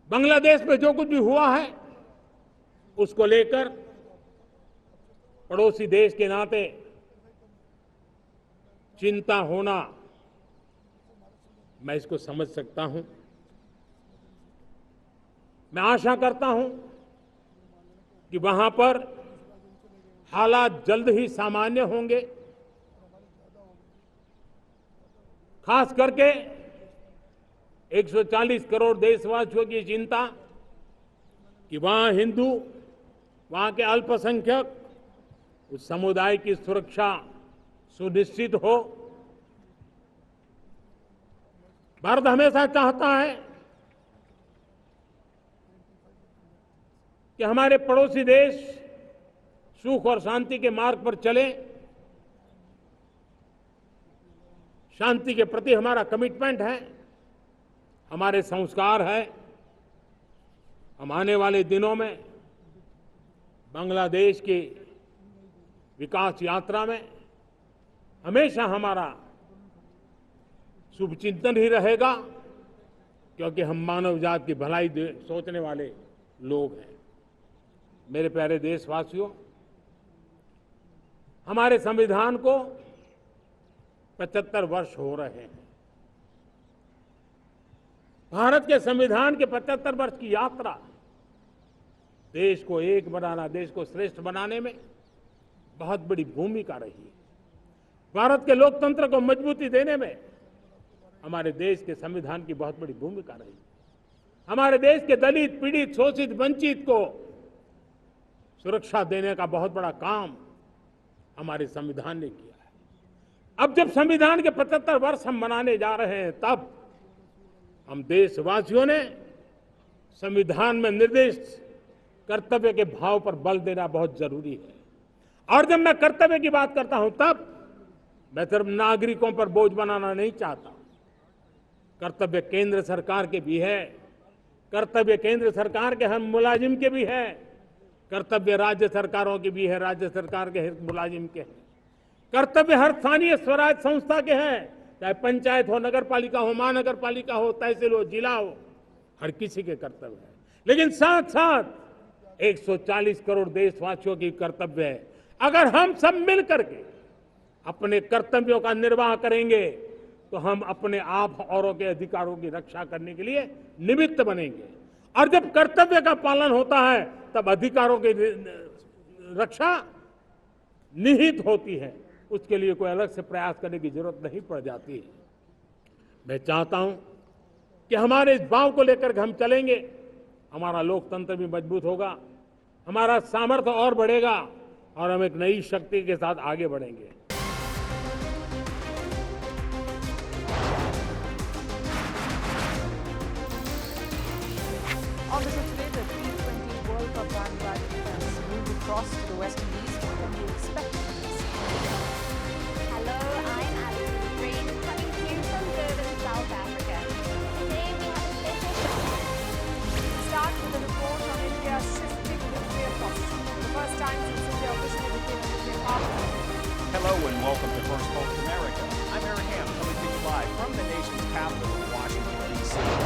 बांग्लादेश में जो कुछ भी हुआ है उसको लेकर पड़ोसी देश के नाते चिंता होना, मैं इसको समझ सकता हूं। मैं आशा करता हूं कि वहां पर हालात जल्द ही सामान्य होंगे। खास करके 140 करोड़ देशवासियों की चिंता कि वहां हिंदू, वहां के अल्पसंख्यक, उस समुदाय की सुरक्षा सुनिश्चित हो। भारत हमेशा चाहता है कि हमारे पड़ोसी देश सुख और शांति के मार्ग पर चले। शांति के प्रति हमारा कमिटमेंट है, हमारे संस्कार है। हम आने वाले दिनों में बांग्लादेश की विकास यात्रा में हमेशा हमारा शुभचिंतन ही रहेगा, क्योंकि हम मानव जाति की भलाई सोचने वाले लोग हैं। मेरे प्यारे देशवासियों, हमारे संविधान को 75 वर्ष हो रहे हैं। भारत के संविधान के 75 वर्ष की यात्रा देश को एक बनाना, देश को श्रेष्ठ बनाने में बहुत बड़ी भूमिका रही है। भारत के लोकतंत्र को मजबूती देने में हमारे देश के संविधान की बहुत बड़ी भूमिका रही। हमारे देश के दलित, पीड़ित, शोषित, वंचित को सुरक्षा देने का बहुत बड़ा काम हमारे संविधान ने किया है। अब जब संविधान के 75 वर्ष हम मनाने जा रहे हैं, तब हम देशवासियों ने संविधान में निर्दिष्ट कर्तव्य के भाव पर बल देना बहुत जरूरी है। और जब मैं कर्तव्य की बात करता हूं, तब मैं सिर्फ नागरिकों पर बोझ बनाना नहीं चाहता। कर्तव्य केंद्र सरकार के भी है, कर्तव्य केंद्र सरकार के हर मुलाजिम के भी है, कर्तव्य राज्य सरकारों के भी है, राज्य सरकार के मुलाजिम के हैं, कर्तव्य हर स्थानीय स्वराज संस्था के हैं, चाहे पंचायत हो, नगर पालिका हो, महानगर पालिका हो, तहसील हो, जिला हो, हर किसी के कर्तव्य है। लेकिन साथ साथ 140 करोड़ देशवासियों की कर्तव्य है। अगर हम सब मिल करके अपने कर्तव्यों का निर्वाह करेंगे तो हम अपने आप औरों के अधिकारों की रक्षा करने के लिए निमित्त बनेंगे। और जब कर्तव्य का पालन होता है, तब अधिकारों की रक्षा निहित होती है। उसके लिए कोई अलग से प्रयास करने की जरूरत नहीं पड़ जाती है। मैं चाहता हूं कि हमारे इस भाव को लेकर के हम चलेंगे, हमारा लोकतंत्र भी मजबूत होगा, हमारा सामर्थ्य और बढ़ेगा और हम एक नई शक्ति के साथ आगे बढ़ेंगे। Obviously today the T20 World Cup bandwagon has moved across to the West Indies. What can we expect from this? Hello, I'm Alison Green, coming to you from Durban, South Africa. Today we have a special show. We'll start with a report on India's shifting nuclear posture. The first time since India officially became a nuclear power. Hello and welcome to First Post America. I'm Eric Ham, coming to you live from the nation's capital, Washington, D.C.